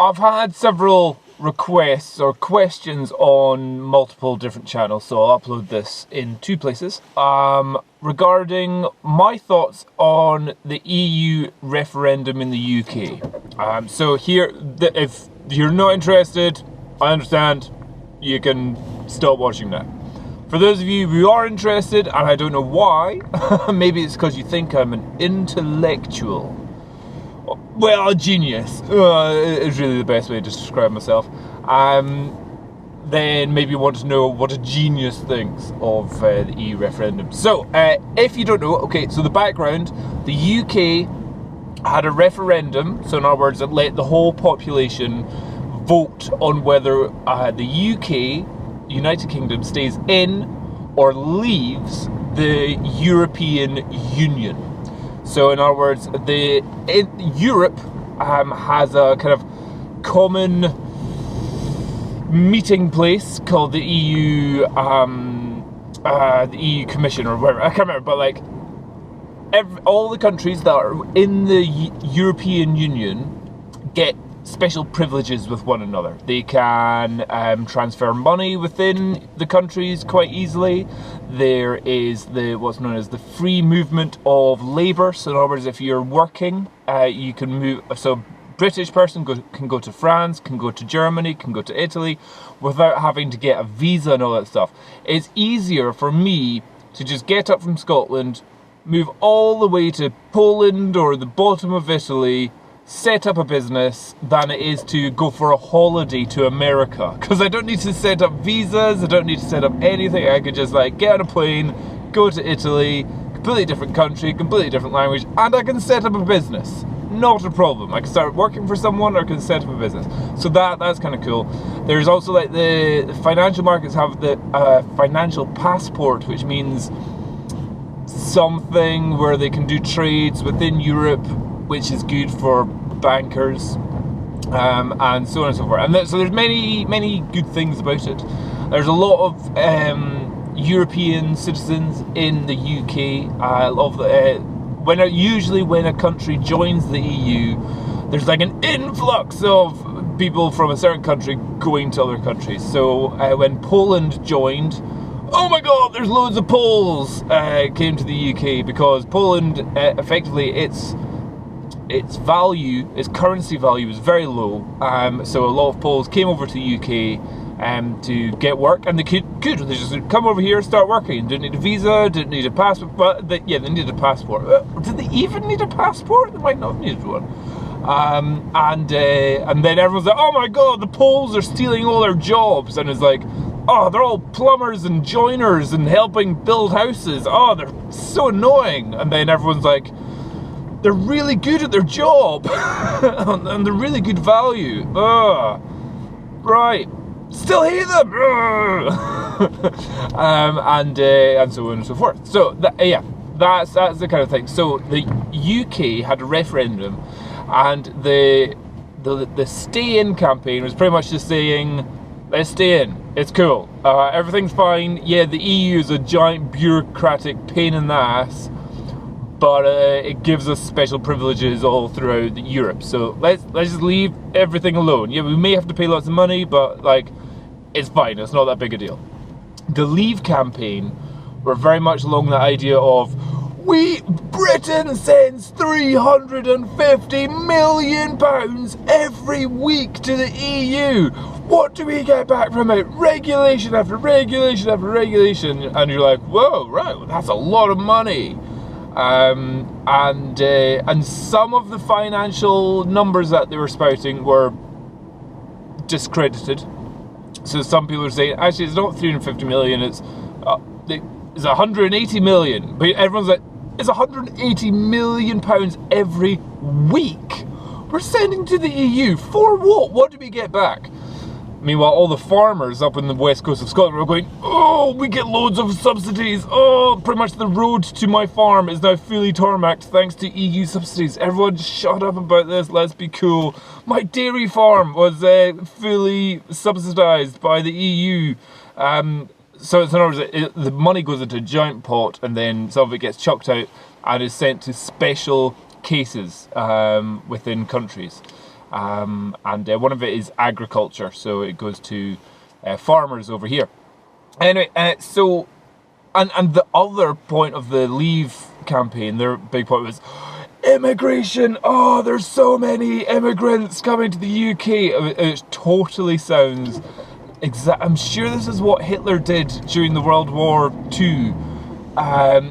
I've had several requests or questions on multiple different channels, so I'll upload this in two places, regarding my thoughts on the EU referendum in the UK. So here, if you're not interested, I understand, you can stop watching now. For those of you who are interested, and I don't know why, maybe it's because you think I'm an intellectual. Well, a genius is really the best way to describe myself. Then maybe you want to know what a genius thinks of the EU referendum. So, if you don't know, okay, so the background, the UK had a referendum, so in other words, it let the whole population vote on whether the UK, United Kingdom, stays in or leaves the European Union. So in other words, Europe has a kind of common meeting place called the EU Commission or whatever. I can't remember, but like all the countries that are in the European Union get special privileges with one another. They can transfer money within the countries quite easily. There is what's known as the free movement of labour. So in other words, if you're working, you can move. So British person can go to France, can go to Germany, can go to Italy without having to get a visa and all that stuff. It's easier for me to just get up from Scotland, move all the way to Poland or the bottom of Italy, set up a business, than it is to go for a holiday to America, because I don't need to set up visas, I don't need to set up anything. I could just like get on a plane, go to Italy, completely different country, completely different language, and I can set up a business. Not a problem. I can start working for someone or I can set up a business. So that's kind of cool. There's also like the financial markets have the financial passport, which means something where they can do trades within Europe, which is good for bankers, and so on and so forth. And so there's many good things about it. There's a lot of European citizens in the UK. I love usually when a country joins the EU, there's like an influx of people from a certain country going to other countries. So when Poland joined, oh my god, there's loads of Poles came to the UK, because Poland effectively its value, its currency value is very low. So a lot of Poles came over to the UK to get work, and they could they just come over here and start working. Didn't need a visa, didn't need a passport, but they needed a passport. Did they even need a passport? They might not have needed one. And then everyone's like, oh my god, the Poles are stealing all their jobs, and it's like, oh, they're all plumbers and joiners and helping build houses. Oh, they're so annoying. And then everyone's like, they're really good at their job and they're really good value. Right, still hate them. And so on and so forth. So that's the kind of thing. So the UK had a referendum, and the stay-in campaign was pretty much just saying, let's stay in. It's cool. Everything's fine. Yeah, the EU is a giant bureaucratic pain in the ass, but it gives us special privileges all throughout Europe. So let's just leave everything alone. Yeah, we may have to pay lots of money, but like, it's fine. It's not that big a deal. The Leave campaign were very much along the idea of, Britain sends £350 million every week to the EU. What do we get back from it? Regulation after regulation after regulation. And you're like, whoa, right, that's a lot of money. And some of the financial numbers that they were spouting were discredited. So some people are saying, actually, it's not 350 million, it's 180 million. But everyone's like, it's 180 million pounds every week we're sending to the EU. For what? What do we get back? Meanwhile, all the farmers up in the west coast of Scotland were going, oh, we get loads of subsidies. Oh, pretty much the road to my farm is now fully tarmacked thanks to EU subsidies. Everyone shut up about this, let's be cool. My dairy farm was fully subsidised by the EU. So in other words, the money goes into a giant pot, and then some of it gets chucked out and is sent to special cases within countries. and one of it is agriculture, so it goes to farmers over here. Anyway, so and the other point of the Leave campaign, their big point was immigration. Oh, there's so many immigrants coming to the UK. It totally sounds I'm sure this is what Hitler did during the World War II.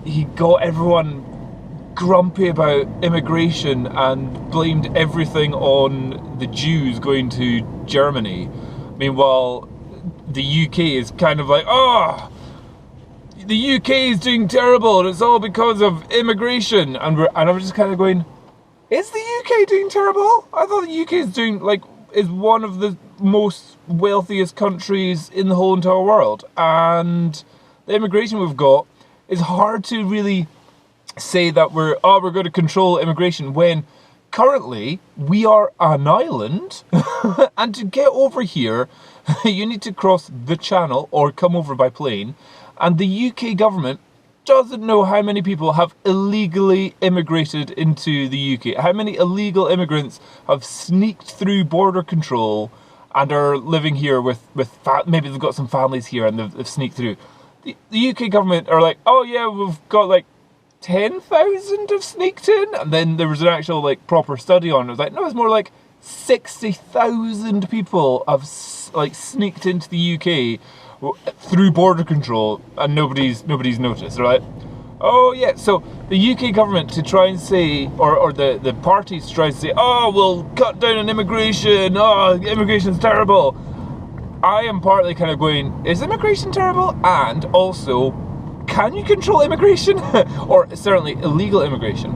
He got everyone grumpy about immigration and blamed everything on the Jews going to Germany. Meanwhile, the UK is kind of like, oh, the UK is doing terrible and it's all because of immigration. And I'm just kind of going, is the UK doing terrible? I thought the UK is one of the most wealthiest countries in the whole entire world. And the immigration we've got is hard to really say that we're going to control immigration when currently we are an island and to get over here you need to cross the channel or come over by plane, and the UK government doesn't know how many people have illegally immigrated into the UK, how many illegal immigrants have sneaked through border control and are living here with maybe they've got some families here and they've sneaked through. The UK government are like, oh yeah, we've got like 10,000 have sneaked in, and then there was an actual like proper study on it. It was like, no, it's more like 60,000 people have like sneaked into the UK through border control, and nobody's noticed. They're like, oh yeah. So the UK government to try and say, or the parties try to say, oh, we'll cut down on immigration. Oh, immigration's terrible. I am partly kind of going, is immigration terrible? And also, can you control immigration? Or certainly illegal immigration.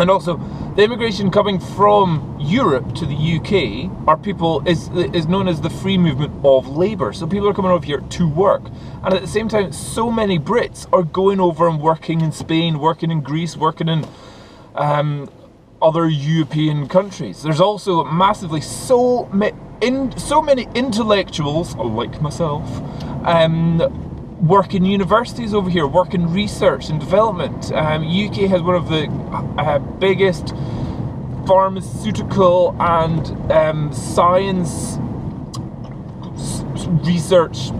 And also, the immigration coming from Europe to the UK are people is known as the free movement of labour. So people are coming over here to work. And at the same time, so many Brits are going over and working in Spain, working in Greece, working in other European countries. There's also massively so many intellectuals, like myself, work in universities over here, work in research and development. UK has one of the biggest pharmaceutical and science research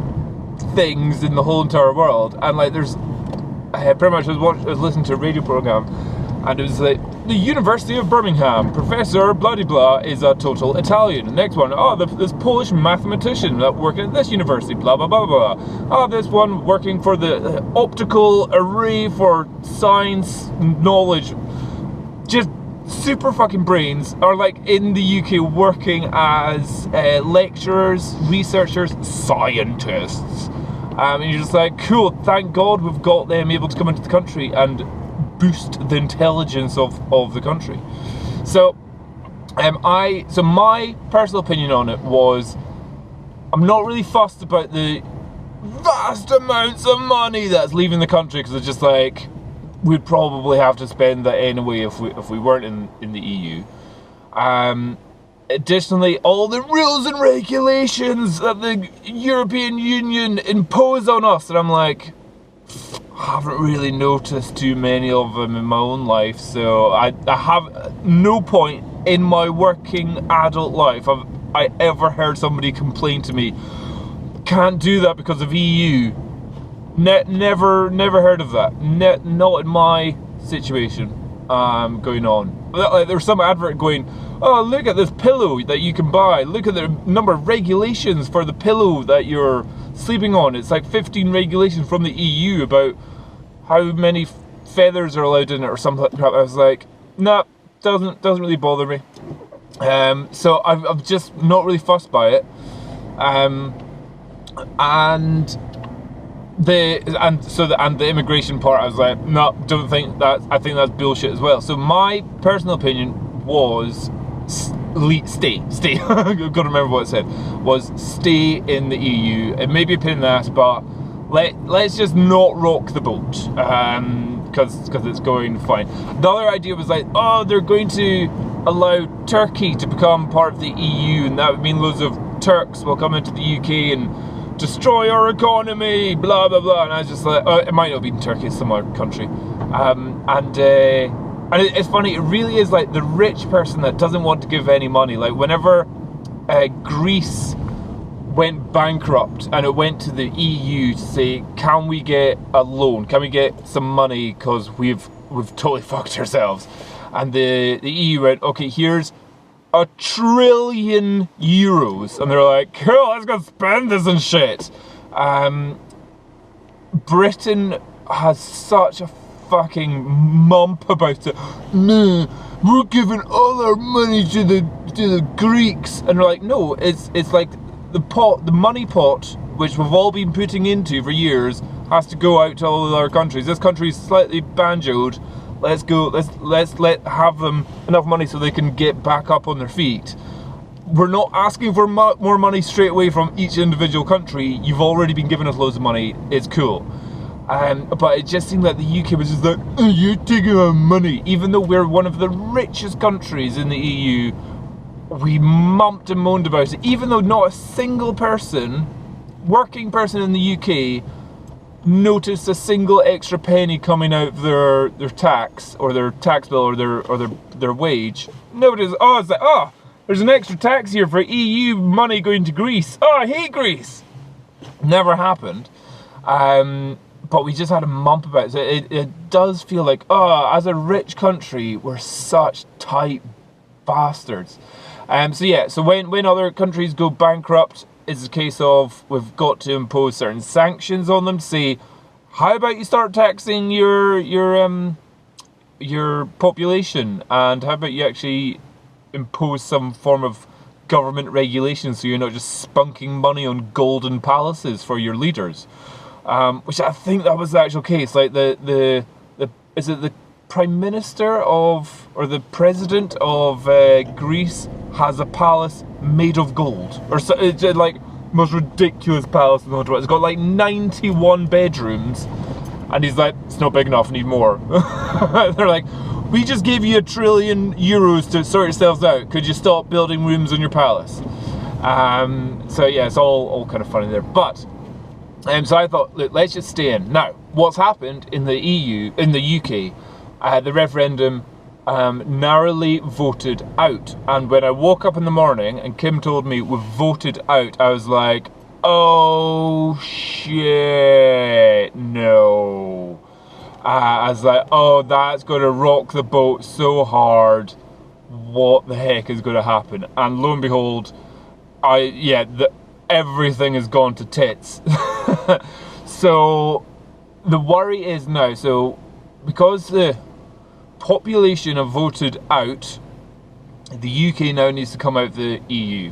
things in the whole entire world. And like, there's pretty much I was listening to a radio program, and it was like, the University of Birmingham, Professor blah blah is a total Italian. The next one, this Polish mathematician that working at this university, blah blah blah blah. Oh, this one working for the optical array for science knowledge. Just super fucking brains are like in the UK working as lecturers, researchers, scientists. And you're just like, cool, thank God we've got them able to come into the country and boost the intelligence of the country. So my personal opinion on it was, I'm not really fussed about the vast amounts of money that's leaving the country, because it's just like, we'd probably have to spend that anyway if we weren't in the EU. Additionally, all the rules and regulations that the European Union impose on us, and I'm like, I haven't really noticed too many of them in my own life, so I have no point in my working adult life have I ever heard somebody complain to me, can't do that because of EU. Never heard of that. Not in my situation going on. Like, there was some advert going, oh, look at this pillow that you can buy. Look at the number of regulations for the pillow that you're sleeping on. It's like 15 regulations from the EU about how many feathers are allowed in it or something like that. I was like, nah, doesn't really bother me. So I'm just not really fussed by it. And the immigration part, I was like, no, don't think that. I think that's bullshit as well. So my personal opinion was stay. I've got to remember what it said. Was stay in the EU. It may be a pain in the ass, but let's just not rock the boat, because it's going fine. The other idea was like, oh, they're going to allow Turkey to become part of the EU, and that would mean loads of Turks will come into the UK and destroy our economy, blah blah blah. And I was just like, oh, it might not be in Turkey, it's some other country. And it's funny, it really is like the rich person that doesn't want to give any money. Like whenever Greece went bankrupt and it went to the EU to say, can we get a loan? Can we get some money because we've totally fucked ourselves? And the EU went, okay, here's €1 trillion. And they're like, cool, let's go spend this and shit. Britain has such a fucking mump about it. No, we're giving all our money to the Greeks. And they're like, no, it's like the money pot, which we've all been putting into for years, has to go out to all the other countries. This country's slightly banjoed. Let's have them enough money so they can get back up on their feet. We're not asking for more money straight away from each individual country. You've already been giving us loads of money. It's cool. But it just seemed like the UK was just like, oh, you're taking our money. Even though we're one of the richest countries in the EU, we mumped and moaned about it. Even though not a single working person in the UK, noticed a single extra penny coming out of their tax or their tax bill or their wage. Nobody's, it's like, there's an extra tax here for EU money going to Greece. Oh, I hate Greece. Never happened. But we just had a mump about it. So it does feel like, as a rich country, we're such tight bastards. So when other countries go bankrupt, it's a case of we've got to impose certain sanctions on them to say, how about you start taxing your population, and how about you actually impose some form of government regulation so you're not just spunking money on golden palaces for your leaders. Which I think that was the actual case. Like is it the Prime Minister or the President of Greece has a palace made of gold, or so, it's like most ridiculous palace in the world. It's got like 91 bedrooms, and he's like, it's not big enough, need more. They're like, we just gave you €1 trillion to sort yourselves out. Could you stop building rooms in your palace? So yeah, it's all kind of funny there. But so I thought, look, let's just stay in. Now, what's happened in the UK, the referendum narrowly voted out. And when I woke up in the morning and Kim told me we voted out, I was like, oh shit, no. I was like, oh, that's going to rock the boat so hard. What the heck is going to happen? And lo and behold, everything has gone to tits. So the worry is now, so because the population have voted out, the UK now needs to come out of the EU.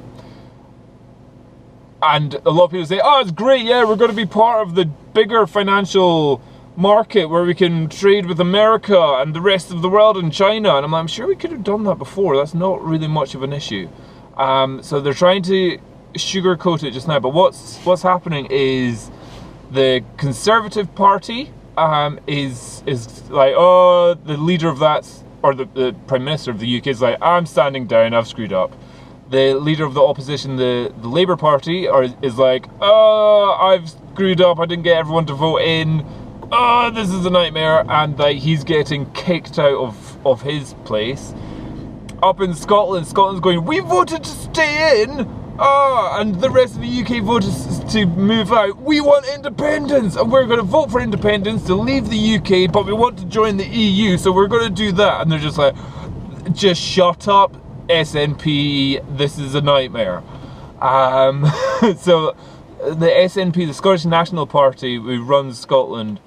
And a lot of people say, oh, it's great, yeah, we're going to be part of the bigger financial market where we can trade with America and the rest of the world and China. And I'm sure we could have done that before. That's not really much of an issue. So they're trying to sugarcoat it just now. But what's happening is the Conservative Party is like, oh, the leader of that, or the Prime Minister of the UK is like, I'm standing down, I've screwed up. The leader of the opposition, the Labour Party, is like, oh, I've screwed up, I didn't get everyone to vote in. Oh, this is a nightmare. And like, he's getting kicked out of his place. Up in Scotland's going, we voted to stay in. And the rest of the UK voted to move out. We want independence, and we're going to vote for independence to leave the UK, but we want to join the EU, so we're going to do that. And they're just like, just shut up, SNP, this is a nightmare. So the SNP, the Scottish National Party, who runs Scotland,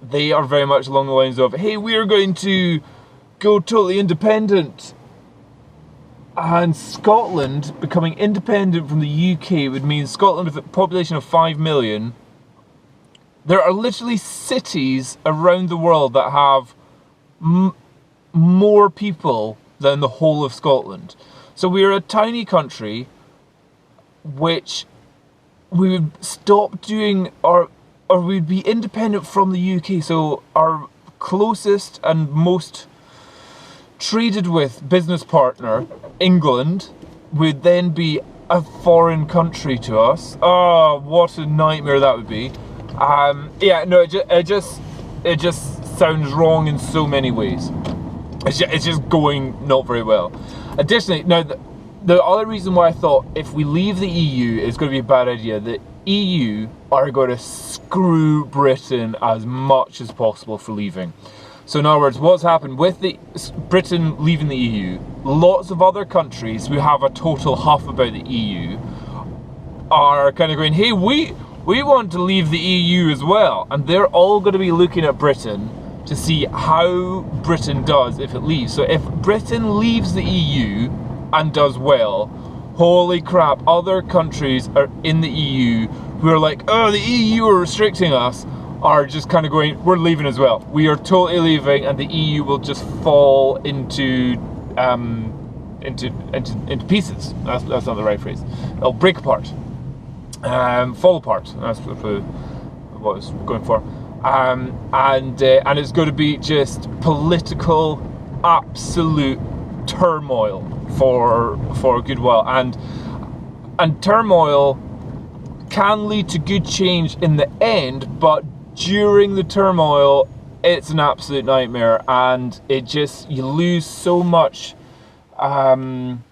they are very much along the lines of, hey, we're going to go totally independent. And Scotland becoming independent from the UK would mean Scotland with a population of 5 million. There are literally cities around the world that have more people than the whole of Scotland. So we're a tiny country which we would stop doing, or we'd be independent from the UK. So our closest and most traded with business partner, England, would then be a foreign country to us. Oh, what a nightmare that would be. It just sounds wrong in so many ways. It's just going not very well. Additionally, now the other reason why I thought if we leave the EU it's going to be a bad idea, the EU are going to screw Britain as much as possible for leaving. So in other words, what's happened with Britain leaving the EU, lots of other countries who have a total huff about the EU are kind of going, hey, we want to leave the EU as well. And they're all going to be looking at Britain to see how Britain does if it leaves. So if Britain leaves the EU and does well, holy crap, other countries are in the EU who are like, oh, the EU are restricting us, are just kind of going, we're leaving as well. We are totally leaving, and the EU will just fall into pieces. That's not the right phrase. It'll break apart, fall apart. That's what I was going for. And it's going to be just political absolute turmoil for a good while, and turmoil can lead to good change in the end, but during the turmoil it's an absolute nightmare, and you lose so much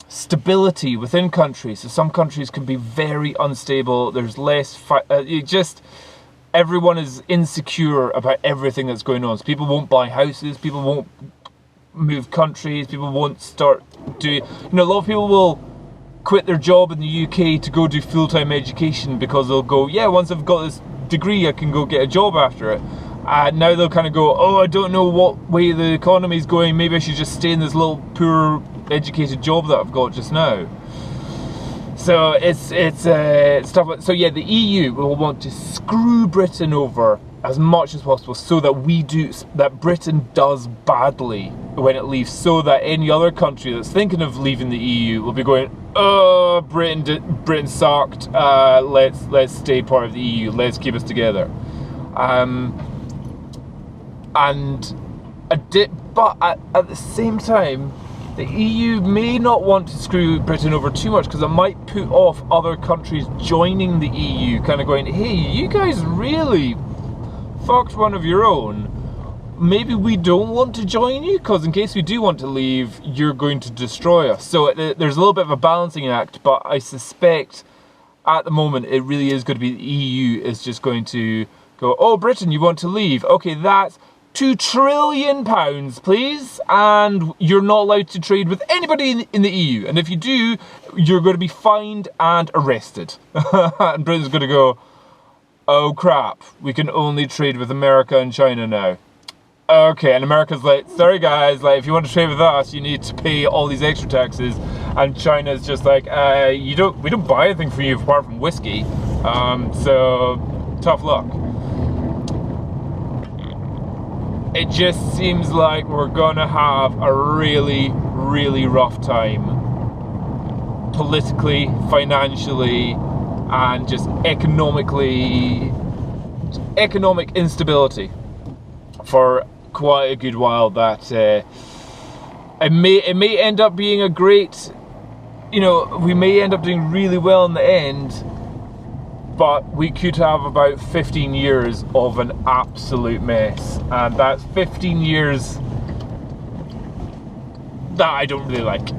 stability within countries. So some countries can be very unstable, there's less everyone is insecure about everything that's going on. So people won't buy houses, people won't move countries, people won't start doing, a lot of people will quit their job in the UK to go do full-time education because they'll go, yeah, once I've got this degree I can go get a job after it. And now they'll kind of go, oh, I don't know what way the economy's going, maybe I should just stay in this little poor educated job that I've got just now. So it's stuff. So yeah, the EU will want to screw Britain over as much as possible, so that Britain does badly when it leaves, so that any other country that's thinking of leaving the EU will be going, oh, Britain sucked. Let's stay part of the EU. Let's keep us together. But at the same time, the EU may not want to screw Britain over too much, because it might put off other countries joining the EU, kind of going, hey, you guys really fucked one of your own. Maybe we don't want to join you, because in case we do want to leave, you're going to destroy us. So there's a little bit of a balancing act, but I suspect at the moment it really is going to be the EU is just going to go, oh, Britain, you want to leave? Okay, that's £2 trillion, please, and you're not allowed to trade with anybody in the EU. And if you do, you're going to be fined and arrested. And Britain's going to go, oh crap, we can only trade with America and China now. Okay, and America's like, sorry guys, like if you want to trade with us, you need to pay all these extra taxes. And China's just like, we don't buy anything from you apart from whiskey. So tough luck. It just seems like we're gonna have a really, really rough time politically, financially, and just economic instability for quite a good while. That it may end up being a great, we may end up doing really well in the end, but we could have about 15 years of an absolute mess, and that's 15 years that I don't really like.